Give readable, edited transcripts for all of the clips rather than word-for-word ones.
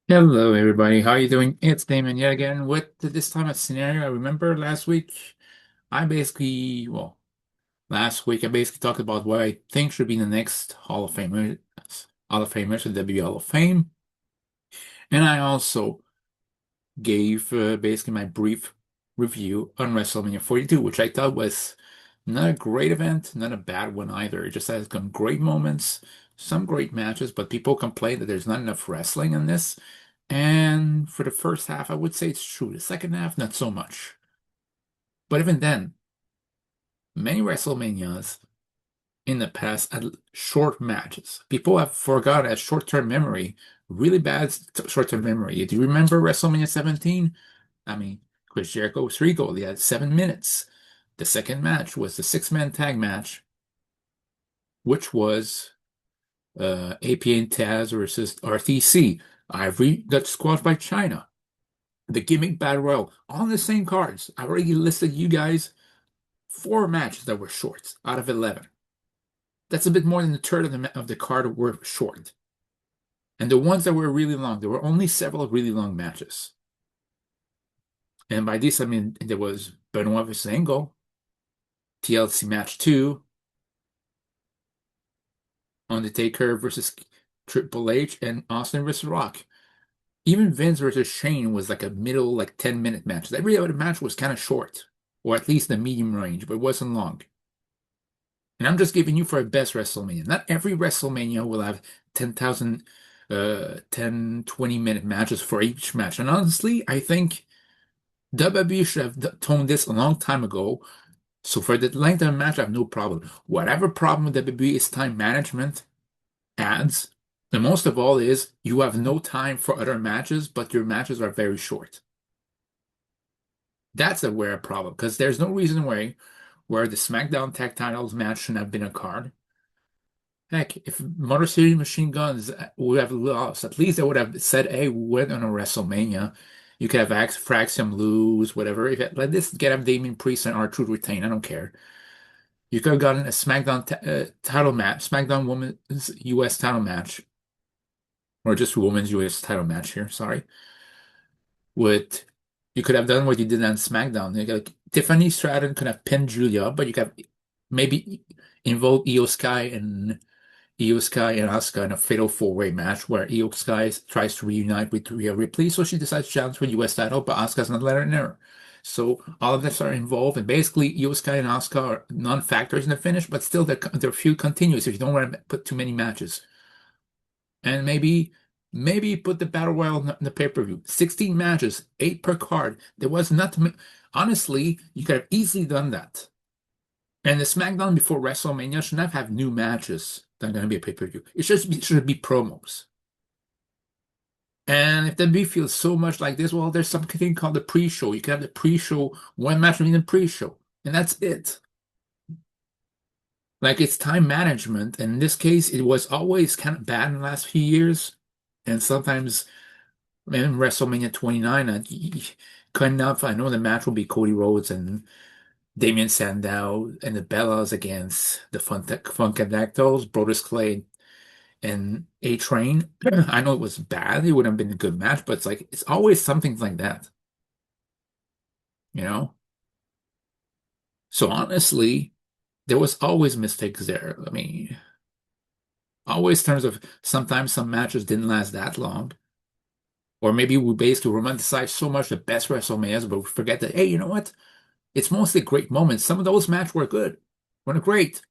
Hello, everybody. How you doing? It's Damon yet again with this time a scenario. I remember last week, I basically, well, last week I basically talked about what I think should be the next Hall of Famers, the WWE Hall of Fame, and I also gave basically my brief review on WrestleMania 42, which I thought was not a great event, not a bad one either. It just has some great moments, some great matches, but people complain that there's not enough wrestling in this. And for the first half, I would say it's true. The second half, not so much. But even then, many WrestleManias in the past had short matches. People have forgotten as short-term memory, really bad short-term memory. Do you remember WrestleMania 17? I mean, Chris Jericho was Regal. They had 7 minutes. The second match was the six-man tag match, which was APA and Taz versus RTC. Ivory got squashed by China. The gimmick battle royal on the same cards. I already listed you guys four matches that were short out of 11. That's a bit more than a third of the card were short. And the ones that were really long, there were only several really long matches. And by this, I mean there was Benoit versus Angle, TLC match 2, Undertaker versus Triple H, and Austin versus Rock. Even Vince versus Shane was like a middle, like 10-minute match. Every other match was kind of short, or at least the medium range, but it wasn't long. And I'm just giving you for a best WrestleMania. Not every WrestleMania will have 10,000, 10, 20-minute matches for each match. And honestly, I think WWE should have toned this a long time ago. So for the length of a match, I have no problem. Whatever problem with WWE is time management, ads, and most of all is you have no time for other matches, but your matches are very short. That's a rare problem because there's no reason where the SmackDown Tag Titles match shouldn't have been a card. Heck, if Motor City Machine Guns would have lost, at least they would have said, "Hey, we went on a WrestleMania. You could have asked Fraxium lose, whatever. If it, let this get up Damien Priest and R-Truth retain. I don't care. You could have gotten a SmackDown title match, SmackDown Women's U.S. title match, or just Women's U.S. title match here. Sorry, with you could have done what you did on SmackDown. Like Tiffany Stratton could have pinned Julia, but you could have maybe involved Io Sky and Asuka in a fatal four-way match where Io Sky tries to reunite with Rhea Ripley, so she decides to challenge for the US title, but Asuka's not letting her. So all of this are involved, and basically Io Sky and Asuka are non-factors in the finish, but still their feud continues if you don't want to put too many matches. And maybe put the Battle Royal in the pay-per-view. 16 matches, 8 per card. There was not, honestly, you could have easily done that. And the SmackDown before WrestleMania should not have new matches that are going to be a pay-per-view. It should be promos. And if the beef feels so much like this, well, there's something called the pre-show. You can have the pre-show, one match in the pre-show, and that's it. Like it's time management. And in this case, it was always kind of bad in the last few years. And sometimes in WrestleMania 29, kind enough, I know the match will be Cody Rhodes and Damien Sandow and the Bellas against the Funkadactyls, Brodus Clay and A Train. I know it was bad. It would have been a good match, but it's always something like that, you know? So honestly, there was always mistakes there. I mean, always terms of sometimes some matches didn't last that long. Or maybe we basically romanticize so much the best WrestleManias, but we forget that, hey, you know what? It's mostly great moments. Some of those matches were good, were great.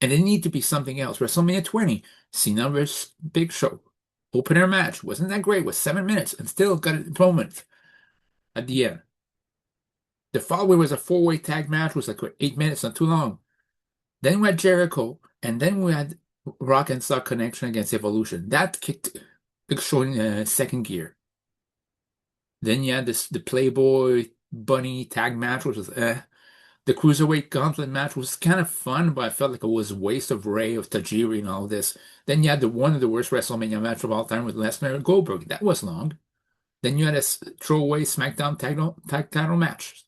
And it need to be something else. WrestleMania 20, Cena vs. Big Show. Opener match. Wasn't that great? Was 7 minutes and still got a moment at the end. The following was a four-way tag match, was like 8 minutes, not too long. Then we had Jericho, and then we had Rock and Sock Connection against Evolution. That kicked Big Show in second gear. Then you had the Playboy Bunny tag match, which was The Cruiserweight Gauntlet match was kind of fun, but I felt like it was a waste of Ray, of Tajiri, and all this. Then you had the one of the worst WrestleMania match of all time with Lesnar and Goldberg. That was long. Then you had a throwaway SmackDown tag title match.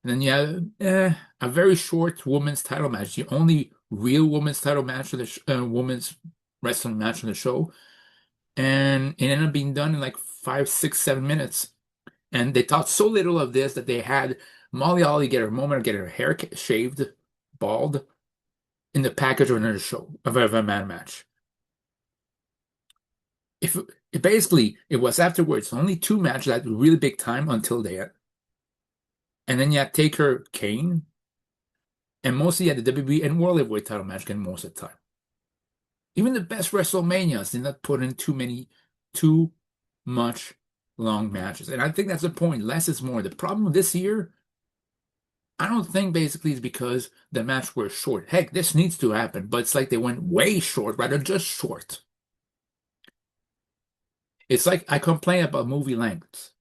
And then you had a very short women's title match. The only real women's title match of the women's wrestling match on the show. and it ended up being done in like 5, 6, 7 minutes. And they thought so little of this that they had Molly Holly get her moment, get her hair shaved, bald, in the package of another show of a man match. If it basically it was afterwards, only two matches that were really big time until then. And then you had Taker Kane, and mostly at the WWE and World Heavyweight title match again most of the time. Even the best WrestleManias did not put in too much long matches. And I think that's the point. Less is more. The problem this year, I don't think basically is because the match was short. Heck, this needs to happen, but it's like they went way short rather than just short. It's like I complain about movie lengths.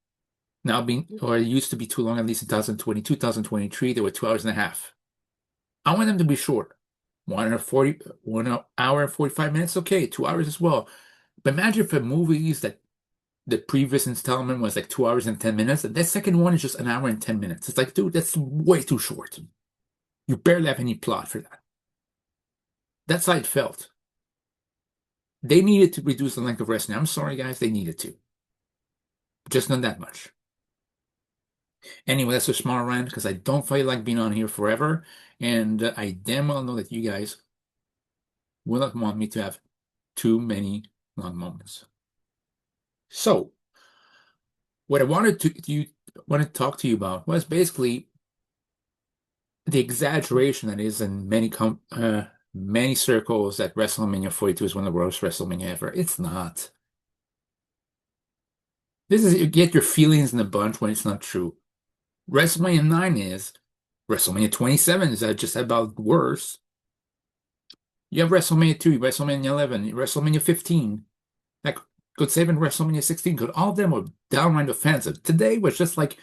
Now being or it used to be too long, at least in 2022, 2023, they were 2 hours and a half. I want them to be short. 1 hour and 45 minutes, okay, 2 hours as well. But imagine if a movies that the previous installment was like 2 hours and 10 minutes, and that second one is just an hour and 10 minutes. It's like, dude, that's way too short. You barely have any plot for that. That's how it felt. They needed to reduce the length of wrestling. I'm sorry, guys, they needed to. Just not that much. Anyway, that's a small rant because I don't feel like being on here forever. And I damn well know that you guys will not want me to have too many long moments. So, what I wanted to talk to you about was basically the exaggeration that is in many circles that WrestleMania 42 is one of the worst WrestleMania ever. It's not. This is you get your feelings in a bunch when it's not true. WrestleMania 9 is. WrestleMania 27 is just about worse. You have WrestleMania 2, WrestleMania 11, WrestleMania 15. Like, good save in WrestleMania 16. Good, all of them were downright offensive. Today was just like,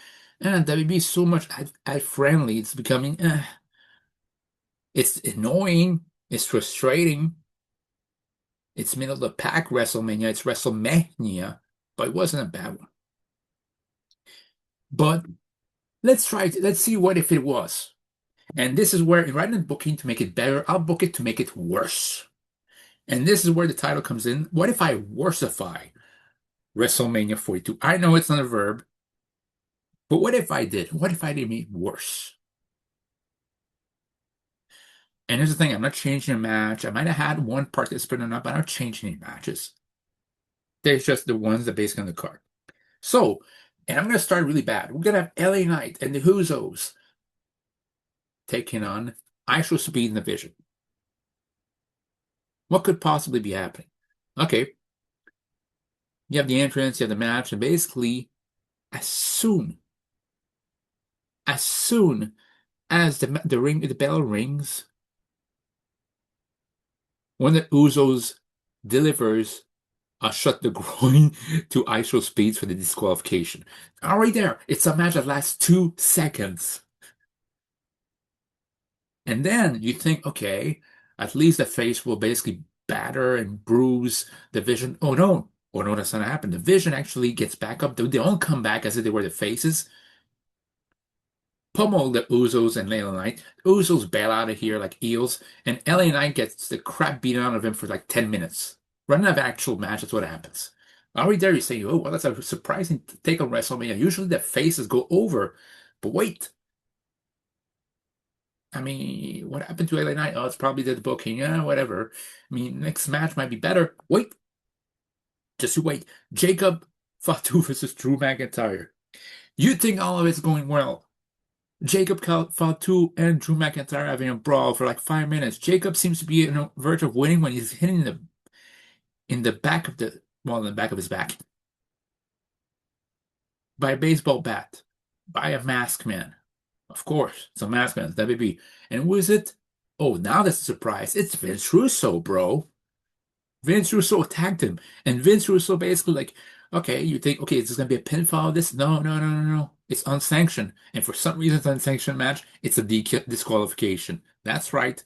WB so much ad friendly. It's becoming, it's annoying. It's frustrating. It's middle of the pack WrestleMania. It's WrestleMania, but it wasn't a bad one. But let's see what if it was. And this is where, rather than booking to make it better, I'll book it to make it worse. And this is where the title comes in. What if I worsify WrestleMania 42? I know it's not a verb, but what if I did? What if I did make it worse? And here's the thing, I'm not changing a match. I might have had one participant or not, but I'm not changing any matches. There's just the ones that basically on the card. So, and I'm going to start really bad. We're going to have LA Knight and the Usos taking on ISO Speed and the Vision. What could possibly be happening? Okay, you have the entrance, you have the match, and basically, as soon as soon as the bell rings, when the Usos delivers a shut the groin to ISO Speeds for the disqualification. All right there, it's a match that lasts 2 seconds. And then you think, okay, at least the face will basically batter and bruise the Vision. Oh no. Oh no, that's not happening. The Vision actually gets back up. They all come back as if they were the faces. Pummel the Usos and LA Knight. Usos bail out of here like eels, and LA Knight gets the crap beaten out of him for like 10 minutes. Running out of actual match, that's what happens. Already there, you say, oh, well, that's a surprising take on WrestleMania. Usually the faces go over. But wait, I mean, what happened to LA Knight? Oh, it's probably the booking. Yeah, whatever. I mean, next match might be better. Wait, just you wait. Jacob Fatu versus Drew McIntyre. You think all of it's going well. Jacob Fatu and Drew McIntyre having a brawl for like 5 minutes. Jacob seems to be on the verge of winning when he's hitting in the back of in the back of his back by a baseball bat, by a masked man. Of course, it's a masked man, it's WB. And who is it? Oh, now that's a surprise. It's Vince Russo, bro. Vince Russo attacked him, and Vince Russo basically like, okay, you think, okay, is this gonna be a pinfall? This? No, no, no, no, no. It's unsanctioned, and for some reason, it's an unsanctioned match. It's a disqualification. That's right.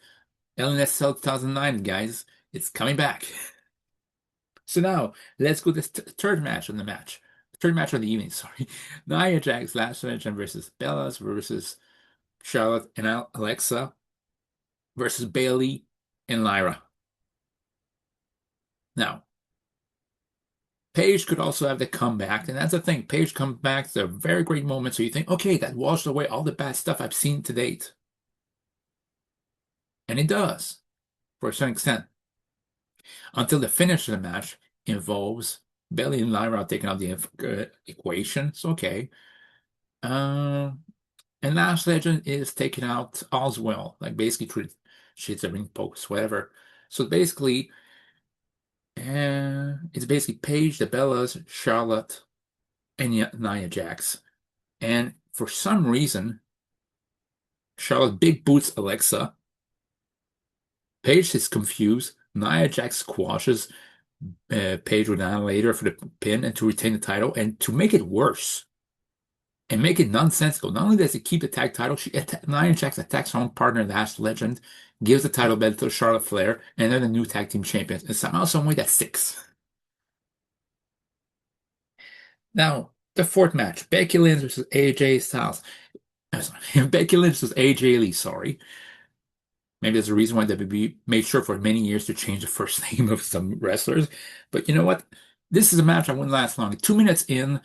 LNSL 2009, guys. It's coming back. So now let's go to the third match on the match. Third match of the evening, sorry. Nia Jax last match versus Bellas versus Charlotte and Alexa versus Bailey and Lyra. Now, Paige could also have the comeback, and that's the thing. Paige comes back, it's a very great moment. So you think, okay, that washed away all the bad stuff I've seen to date. And it does, for a certain extent. Until the finish of the match involves Bayley and Lyra taking out the equation. It's okay. Uh, and Last Legend is taking out All's Well, like basically shits a ring pokes, whatever. So basically, it's basically Paige, the Bellas, Charlotte, and Nia Jax. And for some reason, Charlotte big boots Alexa. Paige is confused. Nia Jax squashes Paige with an later for the pin and to retain the title. And to make it worse and make it nonsensical, not only does it keep the tag title, Nia Jax attacks her own partner, Last Legend, gives the title belt to Charlotte Flair, and they're the new tag team champions. And somehow, some way, that's six. Now, the fourth match, Becky Lynch versus AJ Styles. Becky Lynch versus AJ Lee, sorry. Maybe there's a reason why WB made sure for many years to change the first name of some wrestlers. But you know what? This is a match that wouldn't last long. 2 minutes in,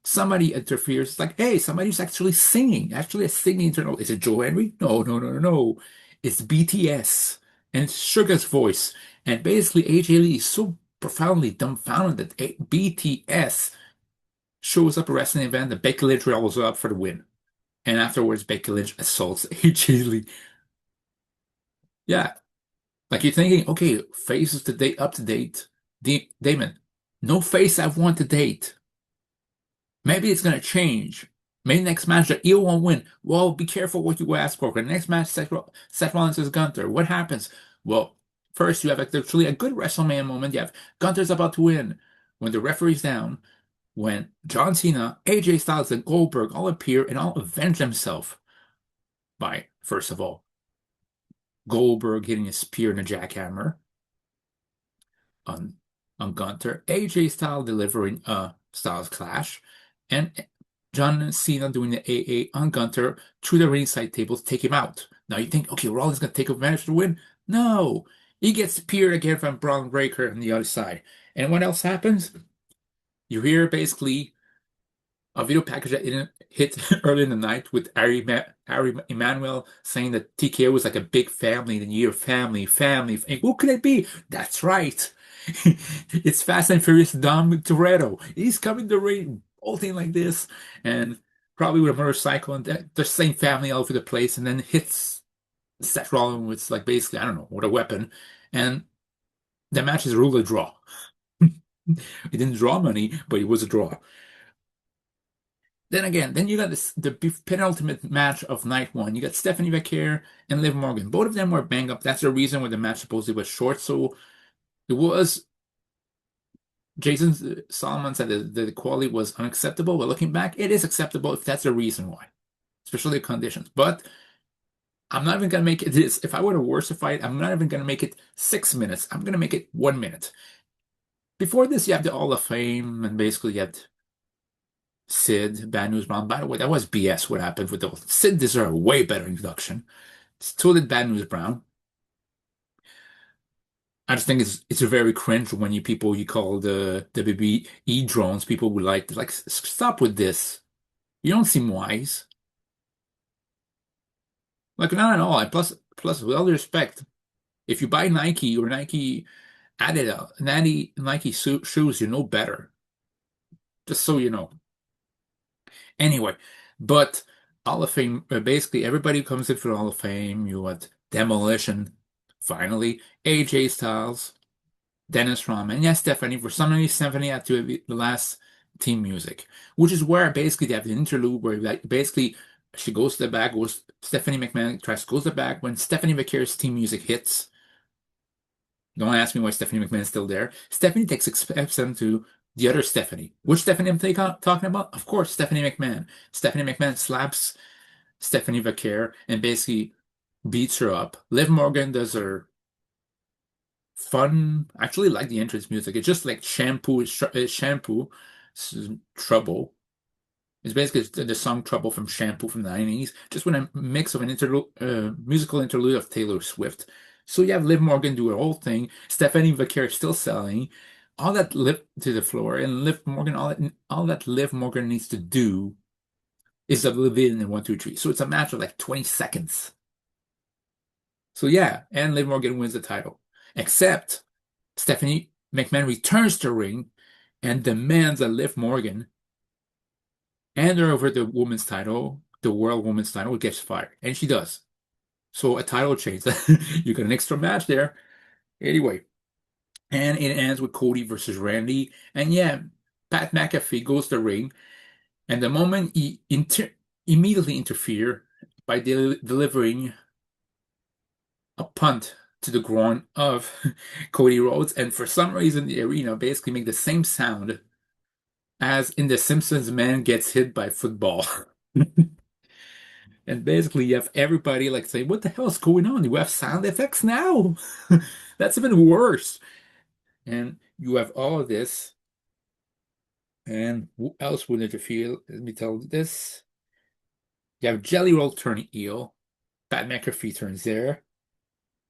somebody interferes. It's like, hey, somebody's actually singing. Actually, a singing internal. Is it Joe Henry? No, no, no, no, no. It's BTS. And it's Sugar's voice. And basically, AJ Lee is so profoundly dumbfounded that BTS shows up at a wrestling event that Becky Lynch rolls up for the win. And afterwards, Becky Lynch assaults AJ Lee. Yeah, like you're thinking, okay, faces to date up to date. Damon, no face I've won to date. Maybe it's gonna change. Maybe next match the heel won't win. Well, be careful what you ask for. The next match, Seth Rollins is Gunther. What happens? Well, first you have actually a good WrestleMania moment. You have Gunther's about to win. When the referee's down, when John Cena, AJ Styles, and Goldberg all appear and all avenge themselves by, first of all, Goldberg hitting a spear and a jackhammer on on Gunther, AJ Styles delivering a Styles Clash, and John Cena doing the AA on Gunther through the ringside tables, take him out. Now you think, okay, Rollins gonna take advantage to win? No, he gets speared again from Braun Breaker on the other side. And what else happens? You hear basically a video package that didn't hit early in the night with Harry Emanuel saying that TKO was like a big family, the year family, family. And who could it be? That's right. It's Fast and Furious Dom Toretto. He's coming to ring, bolting like this, and probably with a motorcycle, and the same family all over the place, and then hits Seth Rollins with like basically, I don't know, with a weapon. And the match is ruled a draw. It didn't draw money, but it was a draw. Then again, then you got the penultimate match of night one. You got Stephanie McCare and Liv Morgan. Both of them were banged up. That's the reason why the match supposedly was short. So it was Jason Solomon said that the quality was unacceptable. But looking back, it is acceptable if that's the reason why, especially the conditions. But I'm not even gonna make it this. If I were to worsify it, I'm not even gonna make it 6 minutes. I'm gonna make it 1 minute. Before this, you have the Hall of Fame, and basically you have Sid, Bad News Brown. By the way, that was BS what happened with the Sid deserved a way better introduction. So did Bad News Brown. I just think it's very cringe when you call the WBE drones. People would like stop with this. You don't seem wise. Like not at all. And plus with all due respect, if you buy Nike or Nike Adidas, Nike shoes, you know better. Just so you know. Anyway, but Hall of Fame, basically everybody who comes in for the Hall of Fame. You had Demolition, finally, AJ Styles, Dennis Rodman, yes, Stephanie. For some reason, Stephanie had to be the last team music, which is where basically they have the interlude where like basically she goes to the back, goes Stephanie McMahon tries to go to the back when Stephanie McCare's team music hits. Don't ask me why Stephanie McMahon's still there. Stephanie takes exception to the other Stephanie. Which Stephanie am I talking about? Of course, Stephanie McMahon. Stephanie McMahon slaps Stephanie McCare and basically beats her up. Liv Morgan does her fun. I actually like the entrance music. It's just like shampoo, trouble. It's basically the song Trouble from Shampoo from the 90s, just with a mix of an musical interlude of Taylor Swift. So you have Liv Morgan do her whole thing. Stephanie Vaquer still selling. all that Liv to the floor and Liv Morgan, all that Liv Morgan needs to do is to live in 1, 2, 3. So it's a match of like 20 seconds. So yeah, and Liv Morgan wins the title. Except Stephanie McMahon returns to the ring and demands that Liv Morgan hand her over the women's title, the World Women's title, gets fired. And she does. So a title change. You got an extra match there. Anyway, and it ends with Cody versus Randy. And yeah, Pat McAfee goes to the ring, and the moment he immediately interfere by delivering a punt to the groin of Cody Rhodes, and for some reason the arena basically make the same sound as in The Simpsons man gets hit by football. And basically you have everybody like say, what the hell is going on? You have sound effects now. That's even worse. And you have all of this. And who else would interfere? Let me tell you this. You have Jelly Roll turning heel. Pat McAfee turns there.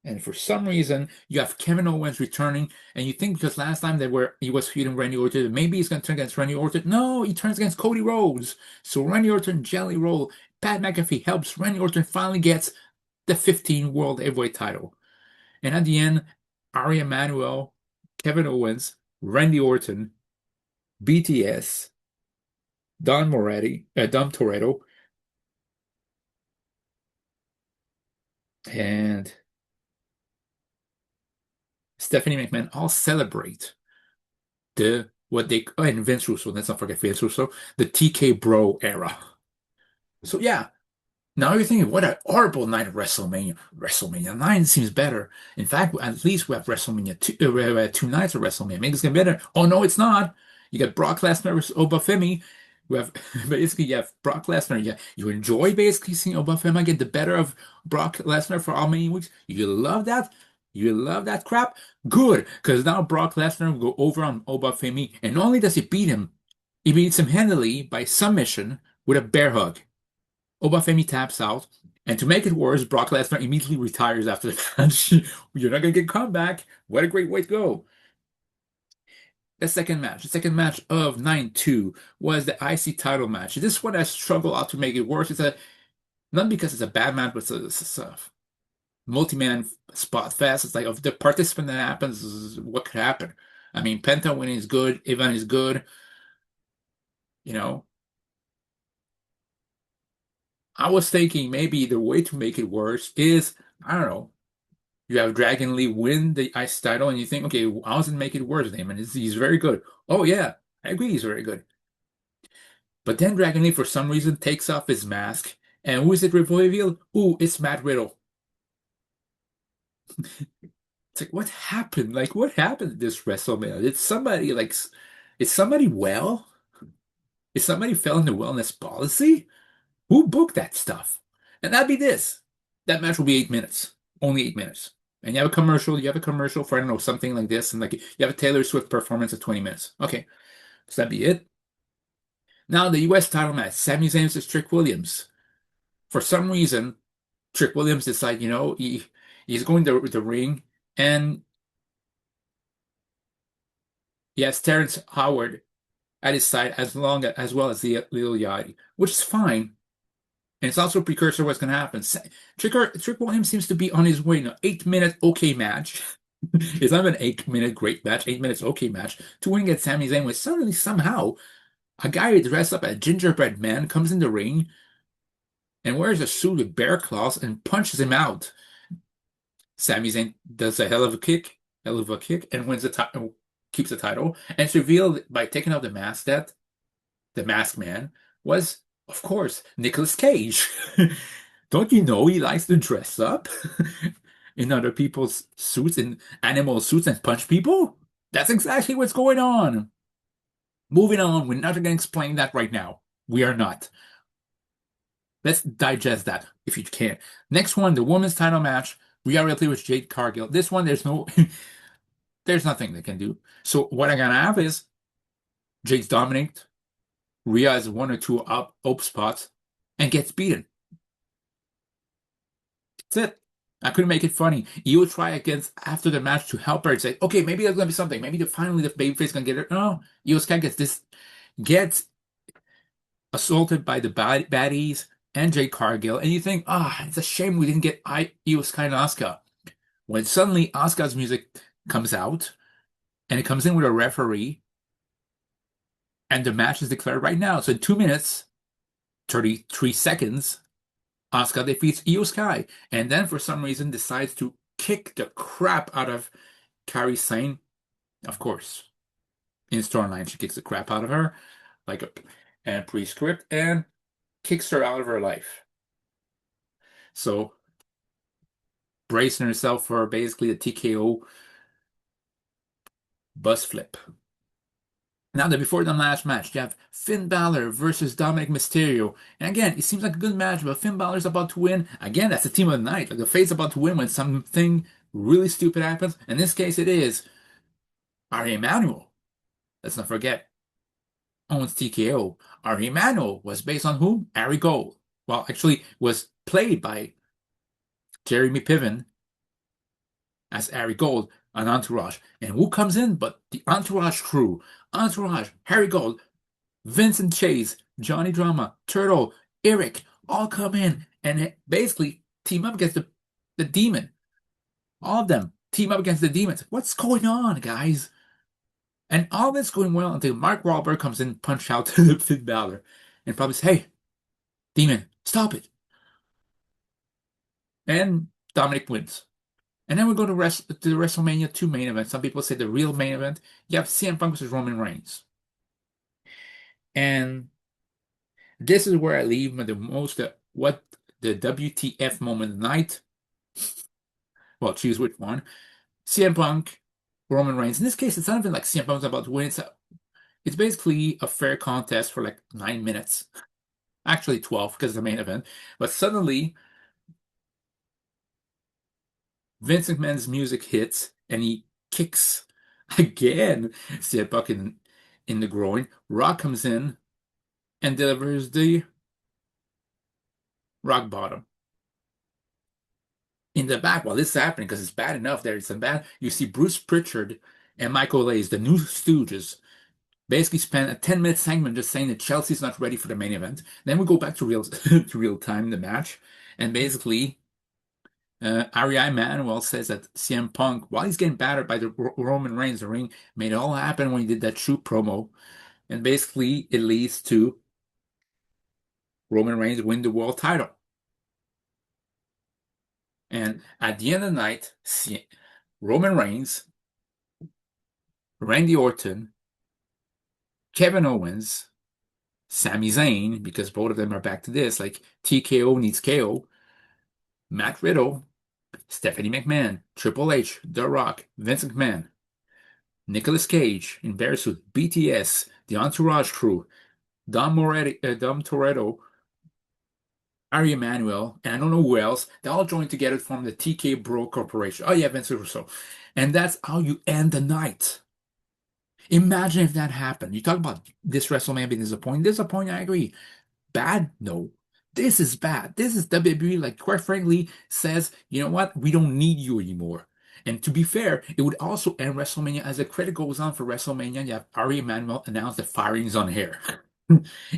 And for some reason, you have Kevin Owens returning, and you think because last time he was feuding Randy Orton, maybe he's going to turn against Randy Orton. No, he turns against Cody Rhodes. So Randy Orton, Jelly Roll, Pat McAfee helps Randy Orton finally gets the 15 World Heavyweight title. And at the end, Ari Emanuel, Kevin Owens, Randy Orton, BTS, Dom Toretto, and Stephanie McMahon all celebrate and Vince Russo, let's not forget Vince Russo, the TK Bro era. So yeah, now you're thinking, what a horrible night of WrestleMania. WrestleMania 9 seems better. In fact, at least we have WrestleMania 2, we have 2 nights of WrestleMania. Maybe it's gonna be better. Oh no, it's not. You got Brock Lesnar versus Obafemi. We have basically you have Brock Lesnar. Yeah, you enjoy basically seeing Obafemi get the better of Brock Lesnar for how many weeks? You love that? You love that crap? Good, because now Brock Lesnar will go over on Obafemi, and not only does he beat him, he beats him handily by submission with a bear hug. Obafemi taps out, and to make it worse, Brock Lesnar immediately retires after the match. You're not gonna get a comeback. What a great way to go. The second match of 9-2 was the IC title match. This one I struggle out to make it worse. Not because it's a bad match, but it's a multi-man spot fest. It's like of the participant that happens, what could happen? I mean, Penta winning is good, Ivan is good, you know. I was thinking maybe the way to make it worse is, I don't know, you have Dragon Lee win the IC title, and you think, okay, how does it make it worse? Damon, he's very good. Oh yeah, I agree, he's very good. But then Dragon Lee, for some reason, takes off his mask, and who is it revealed? Ooh, it's Matt Riddle. It's like, what happened? Like, what happened at this WrestleMania? Is somebody well? Is somebody fell into wellness policy? Who booked that stuff? And that'd be this. That match will be 8 minutes, only 8 minutes. And you have a commercial. You have a commercial for I don't know something like this, and like you have a Taylor Swift performance of 20 minutes. Okay, so that'd be it. Now the U.S. title match: Sami Zayn versus Trick Williams. For some reason, Trick Williams decides, he's going to the ring, and he has Terrence Howard at his side as well as the Little Yachty, which is fine. And it's also a precursor of what's going to happen. Trick Williams seems to be on his way now. 8 minute okay match. It's not an 8 minute great match, 8 minutes okay match to win against Sami Zayn, with suddenly somehow a guy dressed up as a gingerbread man comes in the ring and wears a suit with bear claws and punches him out. Sami Zayn does a hell of a kick, and wins the title, keeps the title. And it's revealed by taking out the mask that the masked man was, of course, Nicolas Cage. Don't you know he likes to dress up in other people's suits, in animal suits, and punch people? That's exactly what's going on. Moving on, we're not going to explain that right now. We are not. Let's digest that if you can. Next one, the women's title match. Rhea Ripley with Jade Cargill. This one, there's nothing they can do. So what I'm gonna have is Jade's dominate. Rhea has one or two up spots and gets beaten. That's it. I couldn't make it funny. You would try against after the match to help her and say, okay, maybe there's gonna be something. Maybe finally the babyface gonna get her. No, Io Sky gets assaulted by the baddies and Jade Cargill, and you think, it's a shame we didn't get Io Sky and Asuka. When suddenly Asuka's music comes out, and it comes in with a referee, and the match is declared right now. So in 2 minutes, 33 seconds, Asuka defeats Io Sky, and then for some reason decides to kick the crap out of Kairi Sane. Of course, in storyline, she kicks the crap out of her, like a and pre-script, and kicks her out of her life. So bracing herself for basically the TKO bus flip. Now, before the last match, you have Finn Balor versus Dominic Mysterio. And again, it seems like a good match, but Finn Balor's about to win. Again, that's the team of the night. Like the face's about to win when something really stupid happens. In this case, it is Ari Emanuel. Let's not forget, owns TKO. Ari Emanuel was based on who? Ari Gold. Well, actually, was played by Jeremy Piven as Ari Gold on Entourage. And who comes in but the Entourage crew? Entourage, Harry Gold, Vincent Chase, Johnny Drama, Turtle, Eric, all come in and basically team up against the demon. All of them team up against the demons. What's going on, guys? And all this going well until Mark Wahlberg comes in, punch out to Finn Balor, and probably says, "Hey, demon, stop it!" And Dominic wins. And then we go to the WrestleMania 2 main event. Some people say the real main event. You have CM Punk versus Roman Reigns. And this is where I leave the most, what the WTF moment of the night. Well, choose which one. CM Punk, Roman Reigns. In this case, it's not even like CM Punk's about to win. It's basically a fair contest for like 9 minutes. Actually 12 because it's the main event. But suddenly, Vince McMahon's music hits and he kicks again CM Punk in the groin. Rock comes in and delivers the rock bottom. In the back, while this is happening, because it's bad enough there, it's bad, you see Bruce Pritchard and Michael Lays, the new Stooges, basically spend a 10-minute segment just saying that Chelsea's not ready for the main event. Then we go back to real to real time, the match, and basically Ari Emanuel says that CM Punk, while he's getting battered by the Roman Reigns in the ring, made it all happen when he did that shoot promo. And basically, it leads to Roman Reigns win the world title. And at the end of the night, Roman Reigns, Randy Orton, Kevin Owens, Sami Zayn, because both of them are back to this, like TKO needs KO, Matt Riddle, Stephanie McMahon, Triple H, The Rock, Vince McMahon, Nicolas Cage in Bearsuit, BTS, the Entourage crew, Dom Toretto, Ari Emanuel, and I don't know who else. They all joined together to form the TK Bro Corporation. Oh yeah, Vince Russo. And that's how you end the night. Imagine if that happened. You talk about this WrestleMania being disappointing. Disappointing, I agree. Bad? No. This is bad. This is WWE, like, quite frankly, says, you know what? We don't need you anymore. And to be fair, it would also end WrestleMania as the credit goes on for WrestleMania. You have Ari Emanuel announce that firing is on air.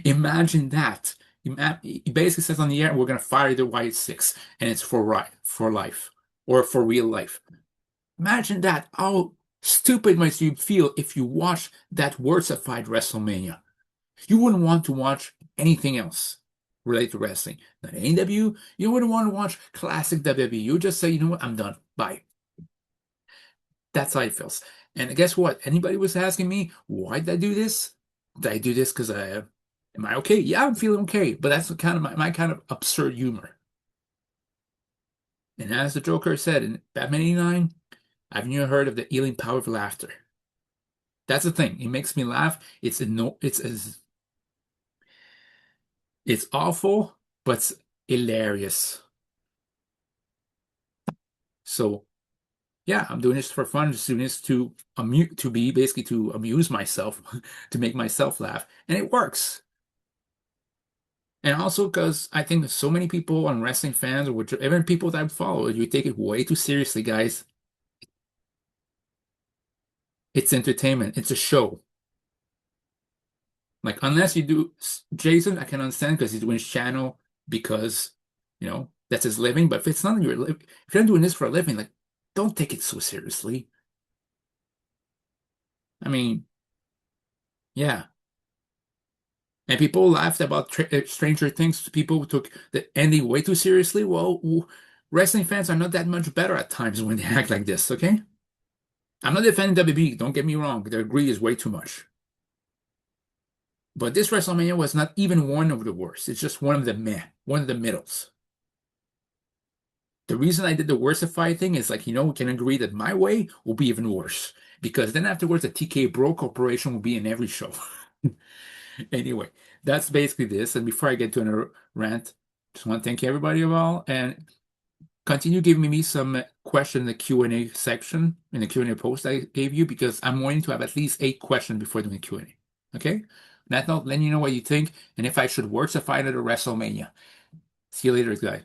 Imagine that. He basically says on the air, we're going to fire the White Six, and it's for life, or for real life. Imagine that. How stupid might you feel if you watch that Worsified WrestleMania? You wouldn't want to watch anything else related to wrestling. Not AEW, you wouldn't want to watch classic WWE. You would just say, you know what, I'm done. Bye. That's how it feels. And guess what? Anybody was asking me, why did I do this? Did I do this because am I okay? Yeah, I'm feeling okay. But that's kind of my kind of absurd humor. And as the Joker said in Batman 89, I've never heard of the healing power of laughter. That's the thing. It makes me laugh. It's awful, but it's hilarious. So yeah, I'm doing this for fun. Just doing this to amuse myself, to make myself laugh, and it works. And also because I think so many people on wrestling fans, or which even people that I follow, you take it way too seriously, guys. It's entertainment. It's a show. Like unless you do Jason, I can understand because he's doing his channel because that's his living. But if it's not your if you're not doing this for a living, like don't take it so seriously. I mean, yeah. And people laughed about Stranger Things. People took the ending way too seriously. Well, wrestling fans are not that much better at times when they act like this. Okay, I'm not defending WB. Don't get me wrong. Their greed is way too much. But this WrestleMania was not even one of the worst. It's just one of the meh, one of the middles. The reason I did the Worsified thing is like, we can agree that my way will be even worse. Because then afterwards, the TK Bro Corporation will be in every show. Anyway, that's basically this. And before I get to another rant, just want to thank everybody all and continue giving me some question in the Q&A section, in the Q&A post I gave you, because I'm wanting to have at least 8 questions before doing the Q&A. Okay? That note, let you know what you think and if I should Worsified at a WrestleMania. See you later, guys.